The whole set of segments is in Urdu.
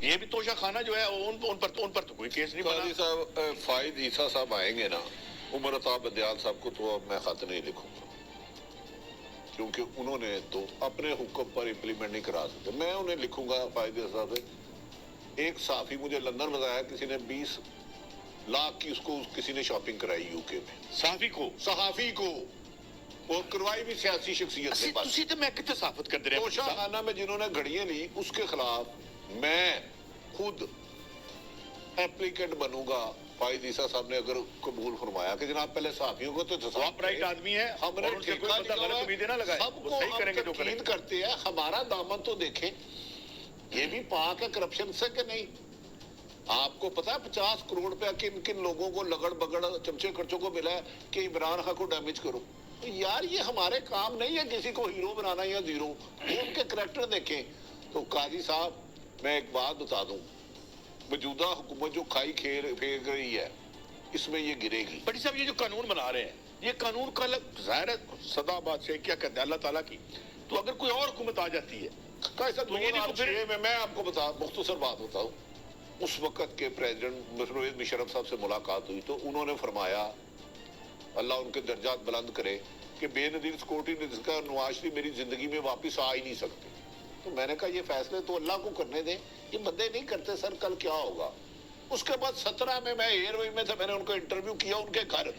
یہ بھی توشہ خانہ جو ہے ان پر تو کوئی کیس نہیں بنا. قاضی صاحب فائد عیسیٰ صاحب آئیں گے نا عمر عطا بدیال صاحب کو تو اب میں خط نہیں لکھوں گا کیونکہ انہوں نے تو اپنے حکم پر امپلیمنٹ نہیں کرا سکتے. میں انہیں لکھوں گا فائد عیسیٰ سے. ایک صحافی مجھے لندن بتایا کسی نے 20 لاکھ کی اس کو کسی نے شاپنگ کرائی یو کے میں. صحافی کو اور کروائی بھی سیاسی شخصیت سے. تسی تے میں کتے صحافت کر دے رہے توشہ خانہ میں جنہوں نے گھڑیاں لی اس کے خلاف میں خود اپلیکینٹ بنوں گا. فائد عیسیٰ صاحب نے اگر قبول فرمایا کہ جناب پہلے صحافیوں کو تو آپ رائٹ آدمی ہے, ہم نے غلط امیدیں نہ لگائیں, سب کو ہم تقید کرتے ہیں. ہمارا دامن تو دیکھیں, یہ بھی پاک ہے کرپشن سے کہ نہیں. آپ کو پتا ہے 50 کروڑ روپیہ کن کن لوگوں کو لگڑ بگڑ چمچے خرچوں کو ملا ہے کہ عمران خان کو ڈیمیج کرو. یار یہ ہمارے کام نہیں ہے کسی کو ہیرو بنانا یا زیرو. ان کے کریکٹر دیکھیں. تو قاضی صاحب میں ایک بات بتا دوں, موجودہ حکومت جو کھائی پھینک رہی ہے اس میں یہ گرے گی. بٹی صاحب یہ جو قانون بنا رہے ہیں, یہ قانون کا ظاہر ہے صدا بادشاہ کیا کہتے ہیں اللہ تعالیٰ کی, تو اگر کوئی اور حکومت آ جاتی ہے تو یہ نہیں. میں آپ کو مختصر بات بتاؤں. اس وقت کے پریزیڈنٹ پرویز مشرف صاحب سے ملاقات ہوئی تو انہوں نے فرمایا اللہ ان کے درجات بلند کرے کہ بے نظیر سیکورٹی نے جس کا نواز شریف میری زندگی میں واپس آ ہی نہیں سکتے. تو میں نے کہا یہ فیصلے تو اللہ کو کرنے دیں, یہ بندے نہیں کرتے سر, کل کیا ہوگا. اس کے بعد 17 میں ایئر وے میں تھا, میں نے ان کو انٹرویو کیا ان کے گھر.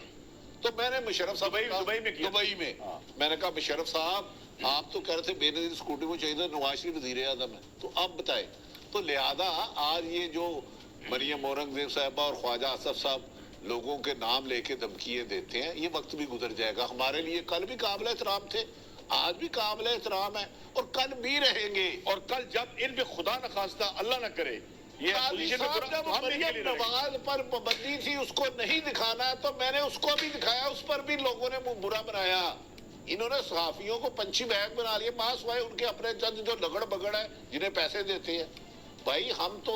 تو میں نے مشرف صاحب دبئی میں میں نے کہا مشرف صاحب آپ تو کہہ رہے تھے بے نظیر سیکورٹی کو چاہیے تھا, نواز شریف وزیر اعظم ہے, تو آپ بتائیں. تو لہذا آج یہ جو مریم اورنگزیب صاحبہ اور خواجہ آصف صاحب لوگوں کے نام لے کے دھمکیاں دیتے ہیں, یہ وقت بھی گزر جائے گا. ہمارے لیے کل بھی قابل احترام تھے, آج بھی قابل احترام ہے اور کل بھی رہیں گے. اور کل جب ان پہ خدا نخواستہ اللہ نہ کرے یہ مریم نواز پر پابندی تھی اس کو نہیں دکھانا, تو میں نے اس کو بھی دکھایا, اس پر بھی لوگوں نے برا بنایا. انہوں نے صحافیوں کو پنچھی بیگ بنا لیے, ماں سوائے ان کے اپنے چند جو لگڑ بگڑ ہے جنہیں پیسے دیتے ہیں. بھائی ہم تو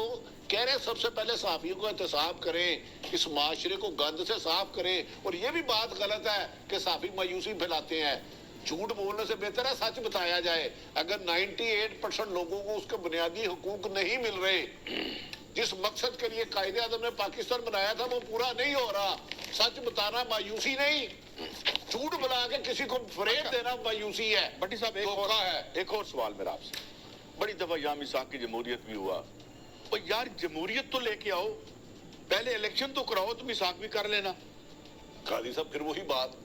کہہ رہے ہیں سب سے پہلے صحافیوں کو احتساب کریں, اس معاشرے کو گند سے صاف کریں. اور یہ بھی بات غلط ہے کہ صحافی مایوسی پھیلاتے ہیں. جھوٹ بولنے سے بہتر ہے سچ بتایا جائے. اگر 98% لوگوں کو اس کے بنیادی حقوق نہیں مل رہے, جس مقصد کے لیے قائد اعظم نے پاکستان بنایا تھا وہ پورا نہیں ہو رہا, سچ بتانا مایوسی نہیں, جھوٹ بنا کے کسی کو فریب دینا مایوسی ہے. بٹی صاحب ایک اور سوال میرا آپ سے. بڑی دفعہ یام اسحاق کی جمہوریت بھی ہوا, اور یار جمہوریت تو لے کے آؤ, پہلے الیکشن تو کراؤ, تم اسحاق بھی کر لینا. قاضی صاحب پھر وہی بات,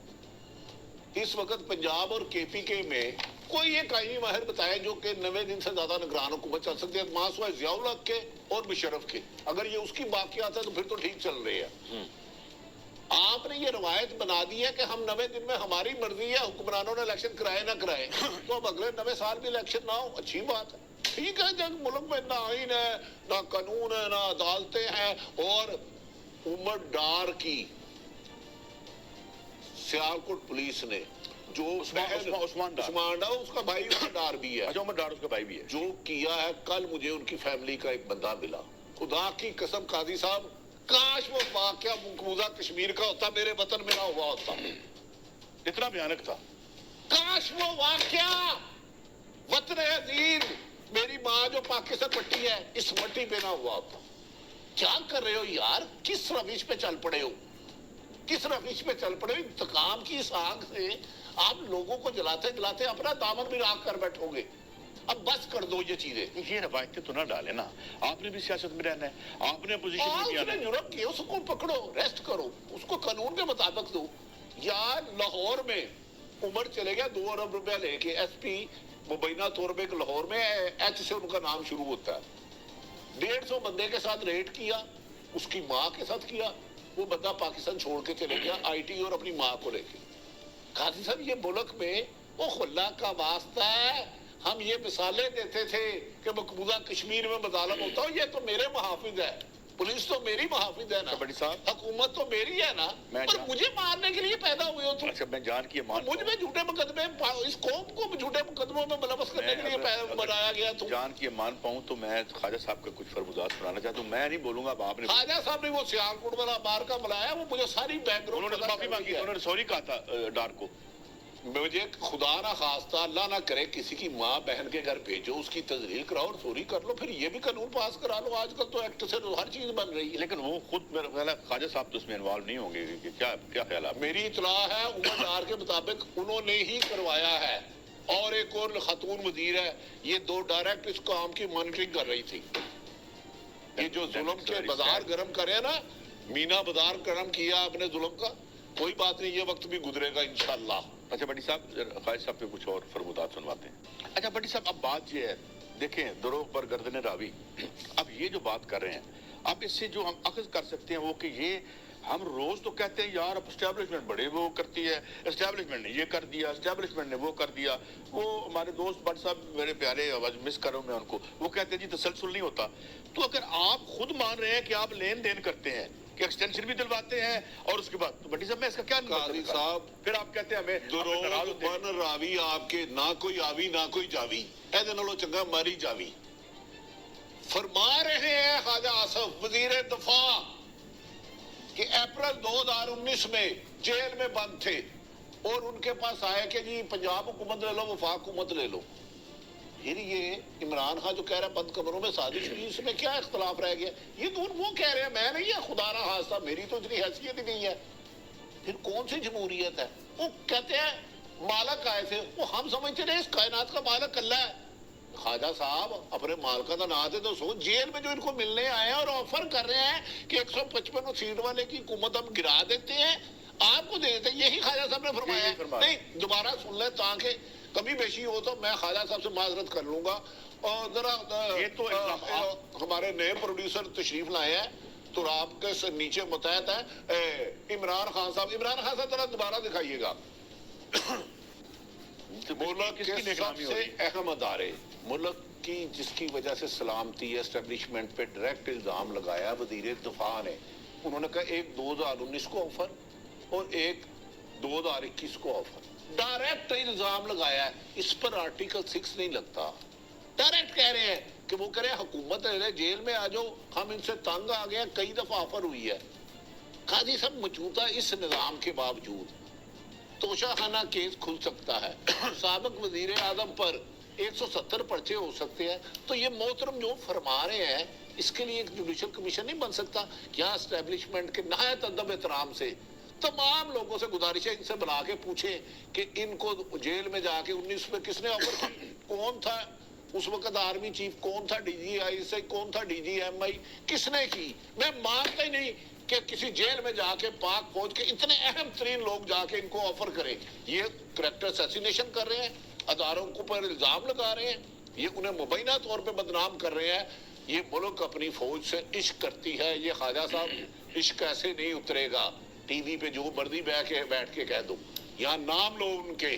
اس وقت پنجاب اور کے پی کے میں کوئی ایک آئینی ماہر بتایا جو کہ 90 دن سے زیادہ نگران حکومت چل سکتی ہے, ماں سوائے ضیاء الحق کے اور مشرف کے. اگر یہ اس کی باقیات ہے تو پھر تو ٹھیک چل رہی ہے. آپ نے یہ روایت بنا دی ہے کہ ہم 90 دن میں ہماری مرضی ہے, حکمرانوں نے الیکشن کرائے نہ کرائے, تو اب اگلے 90 سال بھی الیکشن نہ ہو, اچھی بات ہے, ٹھیک ہے. جب ملک میں نہ آئین ہے, نہ قانون ہے, نہ عدالتیں ہیں, اور عمر ڈار کی سیالکوٹ پولیس نے جو عثمان ڈار اس کا بھائی ڈار بھی ہے, عمر ڈار اس کا بھائی بھی ہے, جو کیا ہے. کل مجھے ان کی فیملی کا ایک بندہ ملا, خدا کی قسم قاضی صاحب کاش وہ واقعہ مقبوضہ کشمیر کا ہوتا, میرے وطن میں نہ ہوا ہوتا. اتنا بھیانک تھا. کاش وہ واقعہ وطن عزیز میری ماں جو پاکستان مٹی ہے اس مٹی پہ نہ ہوا ہوتا. کیا کر رہے ہو یار, کس روش پہ چل پڑے ہو, کس روش پہ چل پڑے ہو. انتقام کی اس آگ سے آپ لوگوں کو جلاتے جلاتے اپنا دامن بھی راکھ کر بیٹھو گے. اب بس کر دو یہ چیزیں. یہ روایتیں تو نہ ڈالیں نا, آپ نے بھی سیاست میں رہنا ہے, آپ نے اپوزیشن میں جانا ہے. جرم کیا اس کو پکڑو, ریسٹ کرو, اس کو قانون کے مطابق دو. یار لاہور میں عمر چلے گیا 2 ارب روپیہ لے کے, ایس پی مبینہ طور پہ لاہور میں ایچ سے ان کا نام شروع ہوتا ہے, 150 بندے کے ساتھ ریڈ کیا, اس کی ماں کے ساتھ کیا. وہ بندہ پاکستان چھوڑ کے چلے گیا آئی ٹی اور اپنی ماں کو لے کے. قاضی صاحب یہ ملک میں وہ خلا کا واسطہ ہے, ہم یہ مثالیں دیتے تھے کہ مقبوضہ کشمیر میں مظالم ہوتا ہو, یہ تو میرے محافظ ہے, پولیس تو میری محافظ ہے نا, بڑی صاحب حکومت تو میری ہے نا, پر مجھے مارنے کے لیے پیدا ہوئے ہو تم. اچھا میں جان کی مجھ میں جھوٹے مقدمے, اس قوم کو جھوٹے مقدموں میں ملوث کرنے کے لیے بنایا گیا. تم جان کی مان پاؤں تو میں خواجہ صاحب کا کچھ فرمودات سنانا چاہتا ہوں. میں نہیں بولوں گا, اب آپ نے خواجہ صاحب نے وہ سیالکوٹ والا بار کا ملایا, وہ مجھے ساری بیک گراؤنڈ انہوں نے معافی مانگی, انہوں نے سوری کہا تھا ڈار کو. مجھے خدا نہ خواستہ اللہ نہ کرے کسی کی ماں بہن کے گھر بھیجو, اس کی تذلیل کراؤ اور چوری کر لو, پھر یہ بھی قانون پاس کرا لو. آج کل تو ایکٹ سے تو ہر چیز بن رہی ہے. لیکن وہ خود میرا خیال ہے خواجہ صاحب تو اس میں انوالو نہیں ہوں گے, کہ کیا خیال ہے؟ میری اطلاع ہے عمر ڈار کے مطابق انہوں نے ہی کروایا ہے, اور ایک اور خاتون وزیر ہے, یہ دو ڈائریکٹ اس کام کی مانیٹرنگ کر رہی تھی. یہ جو ظلم کے بازار گرم کرے نا, مینا بازار گرم کیا آپ نے ظلم کا, کوئی بات نہیں, یہ وقت بھی گزرے گا انشاءاللہ. اچھا بٹی صاحب, خواجہ صاحب پہ کچھ اور فرمودات سنواتے ہیں. اچھا بٹی صاحب, اب بات یہ ہے, دیکھیں دروغ پر گردن راوی, اب یہ جو بات کر رہے ہیں, اب اس سے جو ہم اخذ کر سکتے ہیں وہ کہ یہ ہم روز تو کہتے ہیں یار اب اسٹیبلشمنٹ بڑے وہ کرتی ہے, اسٹیبلشمنٹ نے یہ کر دیا, اسٹیبلشمنٹ نے وہ کر دیا. وہ ہمارے دوست بٹ صاحب میرے پیارے, آواز مس کر رہا ہوں میں ان کو, وہ کہتے ہیں جی تسلسل نہیں ہوتا. تو اگر آپ خود مان رہے ہیں کہ آپ لین دین کرتے ہیں, کہ ایکسٹینشن بھی دلواتے ہیں, اور اس کے بعد تو بٹی صاحب میں اس کا کیا قاضی صاحب, پھر آپ کہتے ہیں ہمیں دروغ بن راوی آپ کے, نہ کوئی آوی نہ کوئی جاوی, اے نالوں چنگا ماری جاوی. فرما رہے ہیں خواجہ آصف وزیر دفاع کہ اپریل 2019 میں جیل میں بند تھے, اور ان کے پاس آئے کہ جی پنجاب حکومت لے لو, وفاق حکومت لے لو. پھر یہ عمران خان جو کہہ رہا ہے بند کمروں میں سازش ہوئی, اس میں کیا اختلاف رہ گیا؟ یہ تو وہ کہہ رہے ہیں, میں نہیں ہے, خدا نہ خواستہ میری تو اتنی حیثیت ہی نہیں ہے. پھر کون سی جمہوریت ہے؟ وہ کہتے ہیں مالک آئے تھے, وہ ہم سمجھتے رہے اس کائنات کا مالک اللہ ہے. خواجہ صاحب اپنے مالکہ کا نام تھے تو سو, جیل میں جو ان کو ملنے آئے ہیں اور آفر کر رہے ہیں کہ 155 سیٹ والے کی حکومت ہم گرا دیتے ہیں, آپ کو دے دیتے ہیں, یہی خواجہ صاحب نے فرمایا ہے. نہیں دوبارہ سن لیں تاکہ کبھی بیشی ہو تو میں خواجہ صاحب سے معذرت کر لوں گا. اور ذرا یہ تو ہمارے نئے پروڈیوسر تشریف لائے ہیں, تو آپ کے نیچے متحد ہے عمران خان صاحب. عمران خان صاحب ذرا دوبارہ دکھائیے گا. ملک کے سب سے اہم ادارے, ملک کی جس کی وجہ سے سلامتی اسٹیبلشمنٹ پہ ڈائریکٹ الزام لگایا وزیر دفاع نے. انہوں نے کہا ایک 2019 کو آفر اور ایک 2021 کو آفر, ڈائریکٹ الزام لگایا ہے. اس پر آرٹیکل 6 نہیں لگتا, ڈائریکٹ کہہ رہے ہیں کہ وہ کہہ رہے ہیں حکومت جیل میں آ جاؤ, ہم ان سے تنگ آ گئے ہیں, کئی دفعہ آفر ہوئی ہے. قاضی صاحب موجودہ اس نظام کے باوجود توشہ خانہ کیس کھل سکتا ہے, سابق وزیر اعظم پر 170 پرچے ہو سکتے ہیں. تو یہ محترم جو فرما رہے ہیں اس کے لیے ایک جوڈیشل کمیشن نہیں بن سکتا؟ یہاں اسٹیبلشمنٹ کے نہایت ادب احترام سے تمام لوگوں سے گزارش ہے, ان سے بلا کے پوچھیں کہ ان کو جیل میں جا کے 19 میں کس نے آفر کی, کون تھا اس وقت آرمی چیف, کون تھا ڈی جی آئی سے, کون تھا ڈی جی ایم آئی, کس نے کی؟ میں مانتا ہی نہیں کہ کسی جیل میں جا کے پاک فوج کے اتنے اہم ترین لوگ جا کے ان کو آفر کریں. یہ کریکٹر اسیسینیشن کر رہے ہیں, اداروں کو پر الزام لگا رہے ہیں, یہ انہیں مبینہ طور پہ بدنام کر رہے ہیں. یہ ملک اپنی فوج سے عشق کرتی ہے. یہ خواجہ صاحب عشق ایسے نہیں اترے گا, ٹی وی پہ جو مرضی بیٹھ کے کہہ دو. یہاں نام لو ان کے,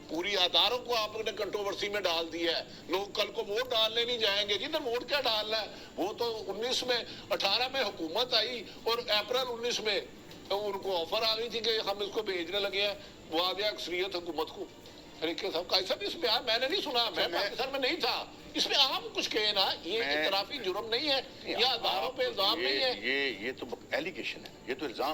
پوری اداروں کو آپ نے کنٹروورسی میں ڈال دیا ہے. لوگ کل کو ووٹ ڈالنے نہیں جائیں گے, جدھر ووٹ کیا ڈالنا ہے, وہ تو 19 میں 18 میں حکومت آئی اور اپریل 19 میں ان کو آفر آ گئی تھی کہ ہم اس کو بھیجنے لگے ہیں. وہ آ گیا اکثریت حکومت کو. صاحب اس میں میں نے نہیں سنا, میں پاکستان میں نہیں تھا, اس میں عام کچھ کہے نا, یہ اعترافی جرم نہیں ہے, یہ اداروں پہ الزام نہیں ہے, یہ تو ایلیگیشن ہے, یہ تو الزام